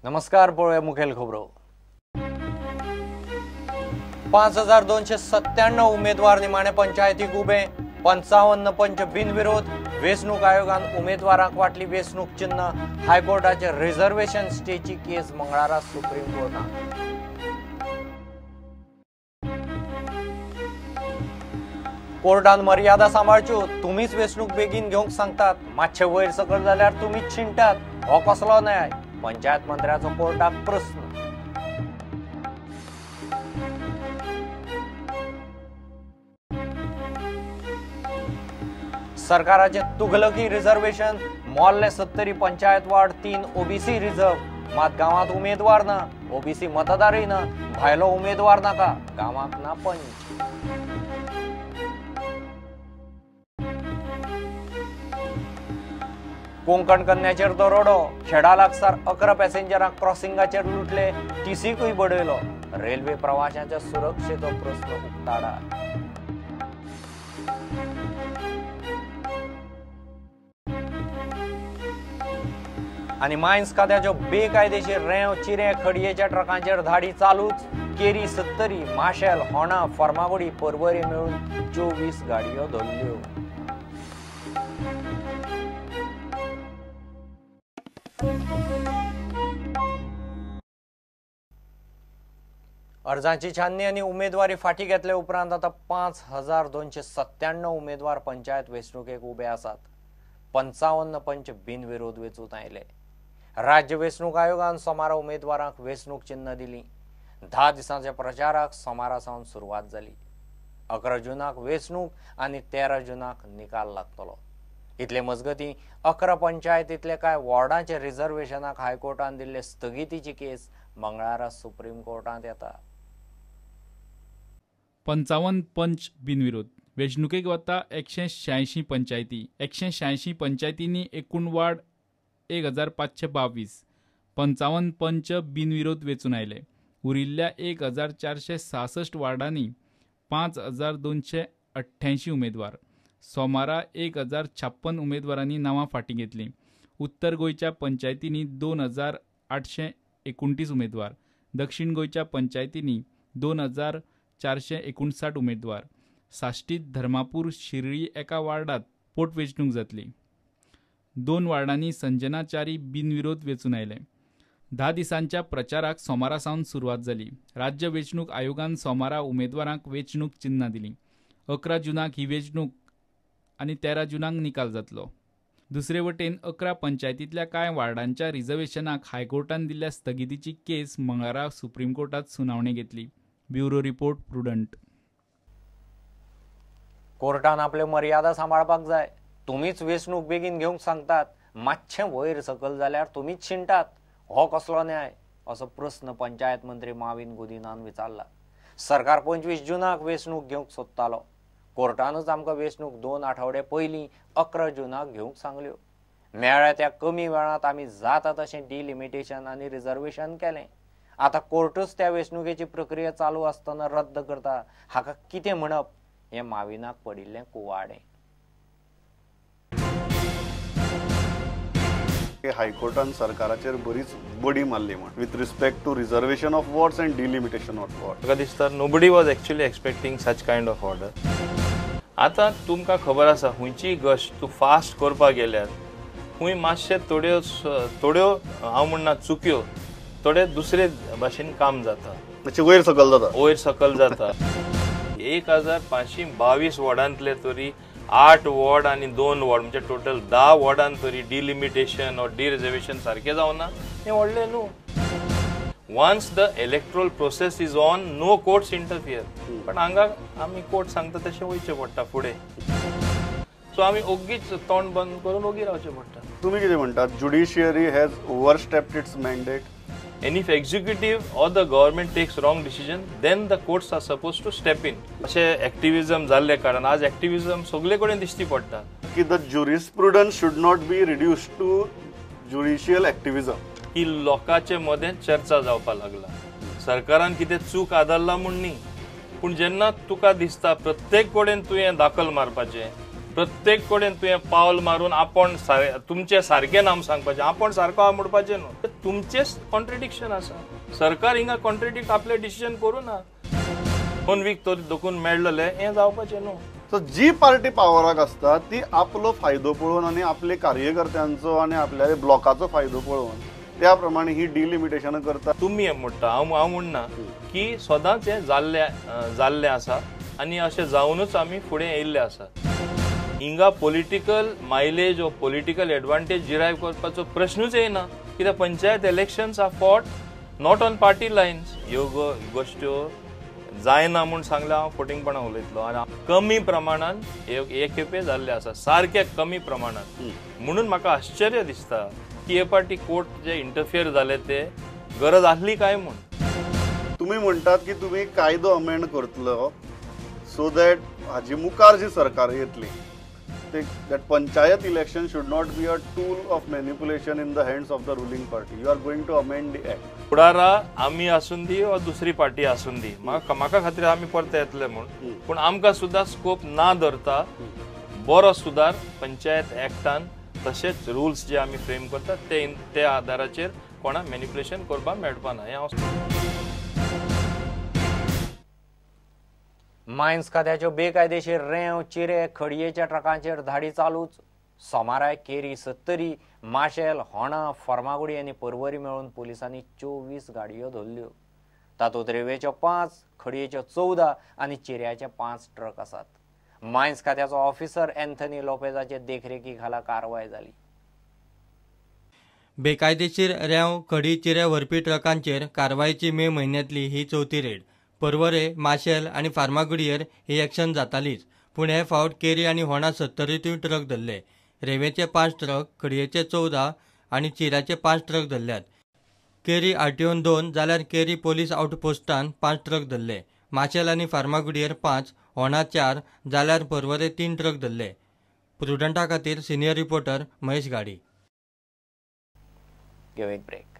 नमस्कार. पळूया मुखेल खबरो. 5297 उमेदवार निमाणे पंचायतीक उबे. 55 पंच बिनविरोध. वेंचणूक आयोगान उमेदवारांक वाटली वेंचणूक चिन्ह. हायकोर्टाचे रिझर्वेशन स्टेची केस मंगळारा सुप्रीम कोर्टात. कोर्टान मर्यादा सांबाळच्यो. तुम्हीच वेंचणूक बेगीन घेवंक सांगतात. मातशे वयर सकल जाल्यार तुम्हीच छिंटात. हो कसलो न्याय? पंचायत मंत्र्याचो कोर्टाक प्रश्न. सरकाराचे तुगलकी रिझर्वेशन. मोल्ले 70 पंचायत वार्ड 3 ओबीसी रिझर्व. मात गावात उमेदवार ना. ओबीसी मतदारय ना. भायलो उमेदवार नाका. गावाक ना पंच. कोंकण कन्याचेर दरोडो. खेडा लागसार 11 पॅसेंजरांक क्रॉसिंगाचेर लुटले. टीसीकूय बडयलो. रेल्वे प्रवाशांच्या सुरक्षेचो प्रश्न उक्ताडा. आणि मायन्स खात्याच्यो बेकायदेशीर रेंव चिरे खडयेच्या ट्रकांचेर धाडी चालूच. केरी 70, माशेल, होणा, फर्मागुडी, पर्वरी मेळून 24 गाडयो धरल्यो. अर्जांची छाननी आणि उमेदवारी फाटी घेतले उपरांत आता 5297 उमेदवार पंचायत वेंचणुकेक उबे आसात. 55 पंच बिनविरोध वेंचून आयले. राज्य वेंचणूक आयोगान सोमारा उमेदवारांक वेंचणूक चिन्ह दिली. 10 दिसांच्या प्रचाराक सोमारा सावन सुरवात जाली. 11 जूनाक वेंचणूक आणि 13 जूनाक निकाल लागतलो. इतले मजगती 11 पंचायतीतले काय वॉर्डांचे रिझर्वेशनाक हायकोर्टान दिल्ले स्थगितीची केस मंगळारा सुप्रीम कोर्टात येता. 55 पंच बिनविरोध. वेंचणुकेक वता 186 पंचायती. 186 पंचायतींनी एकूण वार्ड 1522. 55 पंच बिनविरोध वेंचून आयले. उरिल्ल्या 1466 वार्डांनी 5288 उमेदवार. सोमारा 1056 उमेदवारांनी नावां फाटीं घेतली. उत्तर गोंयच्या पंचायतींनी 2829 उमेदवार. दक्षिण गोंयच्या पंचायतींनी 2459 उमेदवार. साश्टीत, धर्मापूर, शिर्डी एका वार्डात पोटवेंचणूक जातली. 2 वार्डांनी संजनाचारी बिनविरोध वेंचून आयले. 10 दिसांच्या प्रचाराक सोमारा सावन सुरवात जाली. राज्य वेंचणूक आयोगान सोमारा उमेदवारांक वेंचणूक चिन्हां दिलीं. 11 जूनाक ही वेंचणूक आनी 13 जूनाक निकाल जातलो. दुसरे वटेन 11 पंचायतींतल्या कांय वार्डांच्या रिझर्वेशनाक हायकोर्टान दिल्ल्या स्थगितीची केस मंगळारा सुप्रीम कोर्टात सुनावणी घेतली. Bureau report prudent. कोर्टान आपले मर्यादा सांबाळपाक जाय. तुम्हीच वेंचणूक बेगीन घेवंक सांगतात. मातशे वयर सकल जाल्यार तुम्हीच छिंटात. हो कसलो न्याय? असो प्रश्न पंचायत मंत्री माविन गुदिनान विचारला. सरकार 25 जूनाक वेंचणूक घेवंक सोदतालो. कोर्टानच आमकां वेंचणूक 2 आठवडे पयलीं 11 जूनाक घेवंक सांगल्यो. मेळ्ळ्या त्या कमी वेळात आमी जाता तशें डिलिमिटेशन आनी रिझर्वेशन केलें. आतां कोर्टूच त्या वेंचणुकेची प्रक्रिया चालू आसतना रद्द करता. हाका कितें म्हणप हें माविनाक पडिल्लें कुवाडें. हायकोर्टान सरकाराचेर बरीच बडी मारली म्हण with respect to reservation of wards and delimitation of ward. म्हाका दिसता nobody was actually expecting such kind of order. आतां तुमकां खबर आसा खंयचीय गश्ट तूं फास्ट करपाक गेल्यार खंय मातशे थोड्यो हांव म्हणना चुक्यो थोडे दुसरे भाशेन काम जाता. वयर सकल जाता. 1522 वॉर्डांतले तरी 8 वॉर्ड आणि 2 वॉर्ड म्हणजे टोटल 10 वॉर्डांत तरी डिलिमिटेशन और डिरिझर्वेशन सारखे जावना. हे व्हडले न्हू. Once the electoral process is on no courts interfere. पण हांगा आमी कोर्ट सांगता तशें वयचें पडटा फुडें. सो आमी ओग्गीच तोंड बंद करून ओगी रावचें पडटा. तुम्ही कितें म्हणटात? Judiciary has overstepped its mandate. And if executive or the government takes wrong decision, then the courts are supposed to step in. अशे एक्टिविजम जाल्ले कारण आज एक्टिविजम सगळे कडेन दिसती पडटा की the jurisprudence should not be reduced to judicial activism. ही लोकांचे मदें चर्चा जावपाक लागला. सरकारान कितें चूक आदरला म्हूण न्ही, पूण जेन्ना तुका दिसता प्रत्येक कडेन तुवें दाखल मारपाचें, प्रत्येक कडेन तुवें पावल मारून आपण तुमचे सारकें नाम सांगपाचें, आपण सारको आहा म्हणपाचें न्हू. तुमचेच कॉन्ट्रडिक्शन आसा. सरकार हिंगा कॉन्ट्रडिक्ट आपले डिसिजन करू ना. 2 वीक तो दोकून मेळ्ळले हें जावपाचें न्हू. सो जी पार्टी पावराक आसता ती आपलो फायदो पळोवन आनी आपले कार्यकर्त्यांचो आनी आपल्या ब्लॉकाचो फायदो पळोवन त्या प्रमाणे ही डिलिमिटेशन करता. तुम्ही हें म्हणटा, हांव म्हणना की सदांच हें जाल्लें आसा आनी अशें जावनूच आमी फुडें येयल्ले आसा. हिंगा पॉलिटिकल मायलेज वा पॉलिटिकल एडवांटेज डिरायव करपाचो प्रश्नूच येना. कित्याक panchayat elections are fought not on party lines. ह्यो गोश्ट्यो जायना म्हूण सांगल्यार हांव फटिंगपणां उलयतलो. आनी कमी प्रमाणान हे खेपे जाल्ले आसा, सारके कमी प्रमाणान. म्हणून म्हाका आश्चर्य दिसता की हे पाटी कोर्ट जे इंटरफियर जाले ते गरज आसली काय म्हूण. तुम्ही म्हणटात की तुम्ही कायदो अमेंड करतलो सो दॅट हाजी मुखार जी सरकार येतली that panchayat election should not be a tool of manipulation in the hands of the ruling party. You are going to amend the act. फुडारा आमी आसून दी वा दुसरी पार्टी आसून दी, म्हाका खातीर आमी परत येतले म्हूण. पूण आमकां सुद्दां स्कोप ना धरता बरो सुदार पंचायत एक्टान तशेंच रुल्स जे आमी फ्रेम करतात ते आदाराचेर कोणाक मॅनिपुलेशन करपाक मेळपा ना. मायन्स खात्याच्यो बेकायदेशीर रेंव चिरे खडयेच्या ट्रकांचेर धाडी चालूच. सोमाराय केरी 70, माशेल, होणा, फर्मागुडी आनी पर्वरी मेळून पुलिसांनी 24 गाडयो धरल्यो. तातूंत रेवेच्यो 5, खडयेच्यो 14 आनी चिऱ्याचे 5 ट्रक आसात. मायन्स खात्याचो ऑफिसर एन्थनी लोपेजाचे देखरेखी खाला कारवाय जाली. बेकायदेशीर रेंव खडी चिरे व्हरपी ट्रकांचेर कारवायेची मे म्हयन्यांतली ही 4थी रेड. पर्वरे, माशेल आनी फार्मागुडयेर ही एक्शन जातालीच. पूण हे फावट केरी आनी होणा 70 ट्रक धरले. रेवेचे 5 ट्रक, खडयेचे 14 आनी चिऱ्याचे 5 ट्रक धरल्यात. केरी आरटीओन 2 जाल्यार केरी पोलीस आउटपोस्टान 5 ट्रक धरले. माशेल आनी फार्मागुडयेर 5, होणा 4 जाल्यार पर्वरे 3 ट्रक धरले. प्रुडंटा खातीर सिनियर रिपोर्टर महेश गाडी. गिव एक ब्रेक.